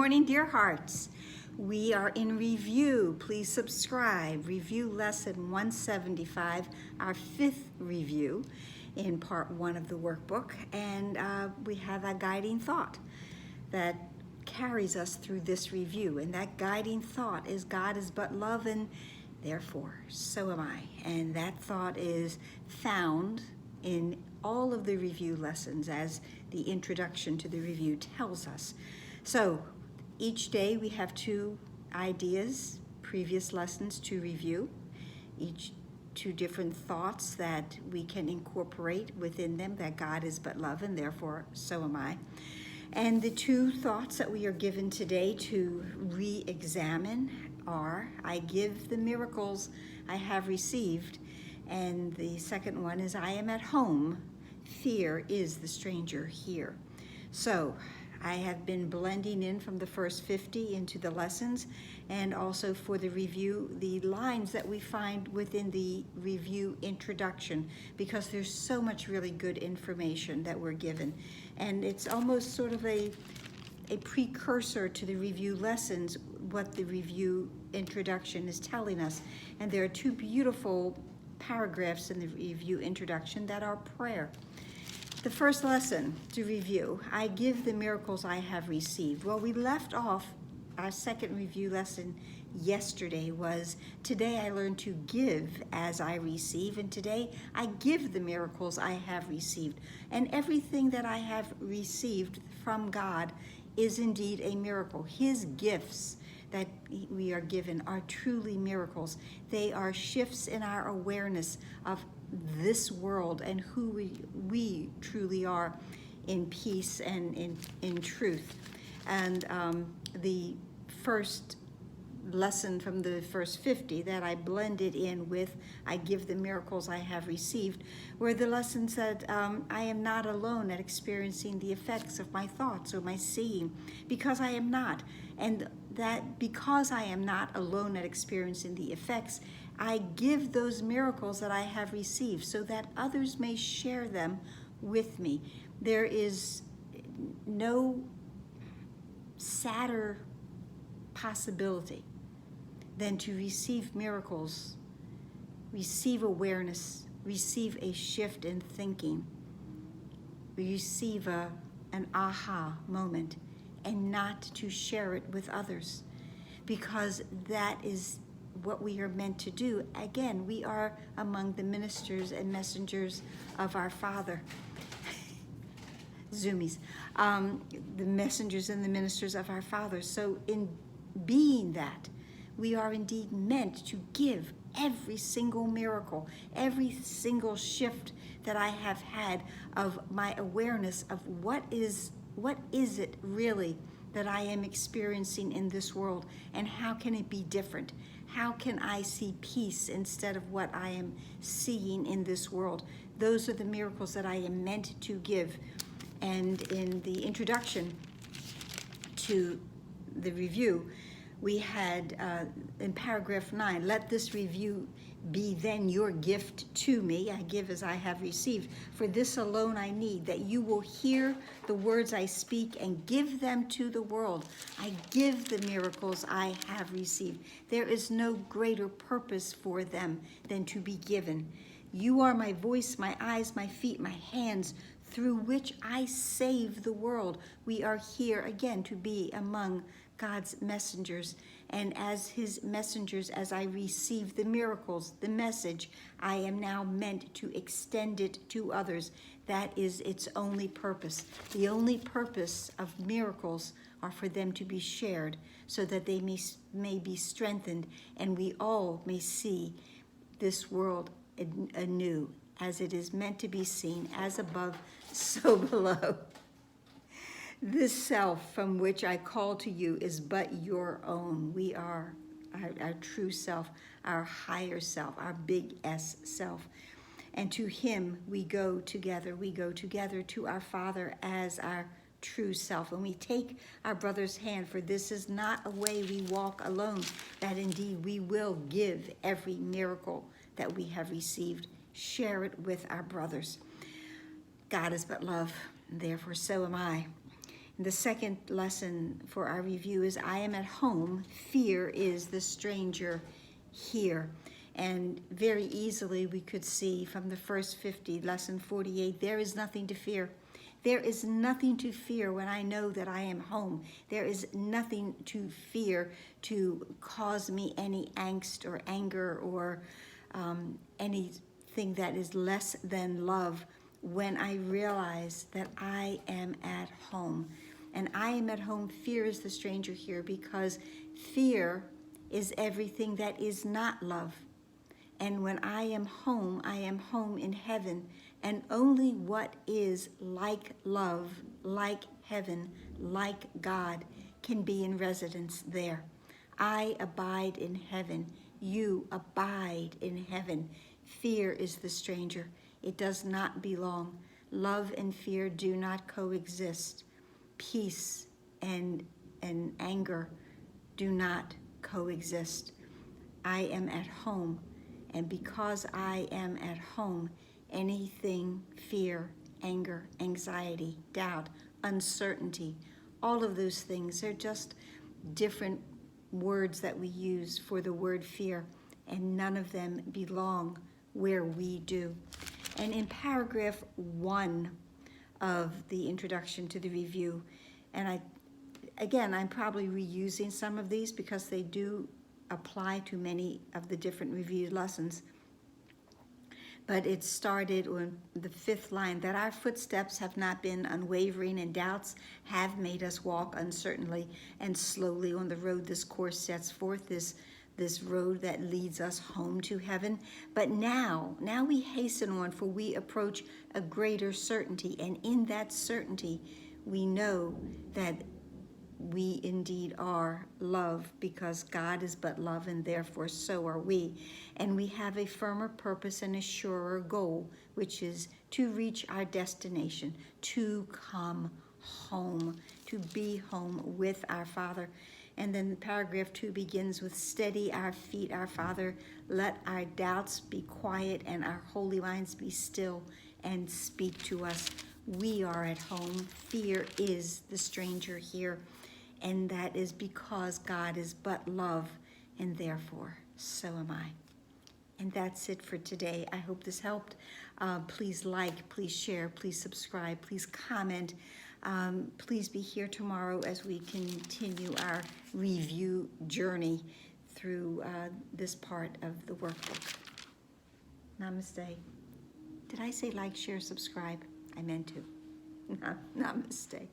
morning, dear hearts. We are in review. Please subscribe. Review lesson 175, our fifth review in part one of the workbook. And we have a guiding thought that carries us through this review. And that guiding thought is God is but love, and therefore so am I. And that thought is found in all of the review lessons, as the introduction to the review tells us. So each day we have two ideas, previous lessons to review, each two different thoughts that we can incorporate within them, that God is but love and therefore so am I. And the two thoughts that we are given today to re-examine are, I give the miracles I have received, and the second one is, I am at home, fear is the stranger here. So I have been blending in from the first 50 into the lessons, and also for the review, the lines that we find within the review introduction, because there's so much really good information that we're given. And it's almost sort of a precursor to the review lessons, what the review introduction is telling us. And there are two beautiful paragraphs in the review introduction that are prayer. The first lesson to review, I give the miracles I have received. Well, we left off our second review lesson yesterday was, today I learned to give as I receive, and today I give the miracles I have received. And everything that I have received from God is indeed a miracle. His gifts that we are given are truly miracles. They are shifts in our awareness of this world and who we truly are in peace and in truth. And the first lesson from the first 50 that I blended in with, I give the miracles I have received, were the lessons that I am not alone at experiencing the effects of my thoughts or my seeing, because I am not. And that because I am not alone at experiencing the effects, I give those miracles that I have received so that others may share them with me. There is no sadder possibility than to receive miracles, receive awareness, receive a shift in thinking, receive an aha moment, and not to share it with others, because that is what we are meant to do. Again, we are among the ministers and messengers of our Father. Zoomies. The messengers and the ministers of our Father. So in being that, we are indeed meant to give every single miracle, every single shift that I have had of my awareness of what is it really that I am experiencing in this world, and how can it be different? How can I see peace instead of what I am seeing in this world? Those are the miracles that I am meant to give. And in the introduction to the review, we had in paragraph 9, let this review be then your gift to me. I give as I have received. For this alone I need, that you will hear the words I speak and give them to the world. I give the miracles I have received. There is no greater purpose for them than to be given. You are my voice, my eyes, my feet, my hands, through which I save the world. We are here again to be among God's messengers, and as his messengers, as I receive the miracles, the message, I am now meant to extend it to others. That is its only purpose. The only purpose of miracles are for them to be shared, so that they may be strengthened, and we all may see this world anew, as it is meant to be seen, as above, so below. This self from which I call to you is but your own. We are our true self, our higher self, our big S self. And to him we go together. We go together to our Father as our true self. And we take our brother's hand, for this is not a way we walk alone, that indeed we will give every miracle that we have received. Share it with our brothers. God is but love, therefore so am I. The second lesson for our review is I am at home, fear is the stranger here. And very easily we could see from the first 50, lesson 48, there is nothing to fear. There is nothing to fear when I know that I am home. There is nothing to fear to cause me any angst or anger or anything that is less than love when I realize that I am at home. And I am at home, fear is the stranger here, because fear is everything that is not love. And when I am home in heaven, and only what is like love, like heaven, like God can be in residence there. I abide in heaven. You abide in heaven. Fear is the stranger. It does not belong. Love and fear do not coexist. Peace and anger do not coexist. I am at home, and because I am at home, anything, fear, anger, anxiety, doubt, uncertainty, all of those things are just different words that we use for the word fear, and none of them belong where we do. And in paragraph 1 of the introduction to the review, and I'm probably reusing some of these because they do apply to many of the different review lessons. But it started on the 5th line, that our footsteps have not been unwavering, and doubts have made us walk uncertainly and slowly on the road this course sets forth, this road that leads us home to heaven. But now we hasten on, for we approach a greater certainty, and in that certainty we know that we indeed are love, because God is but love, and therefore so are we. And we have a firmer purpose and a surer goal, which is to reach our destination, to come home, to be home with our Father. And then paragraph 2 begins with, steady our feet, our Father, let our doubts be quiet and our holy minds be still, and speak to us. We are at home. Fear is the stranger here. And that is because God is but love, and therefore so am I. And that's it for today. I hope this helped. Please like, please share, please subscribe, please comment. Please be here tomorrow as we continue our review journey through this part of the workbook. Namaste. Did I say like, share, subscribe? I meant to. Namaste.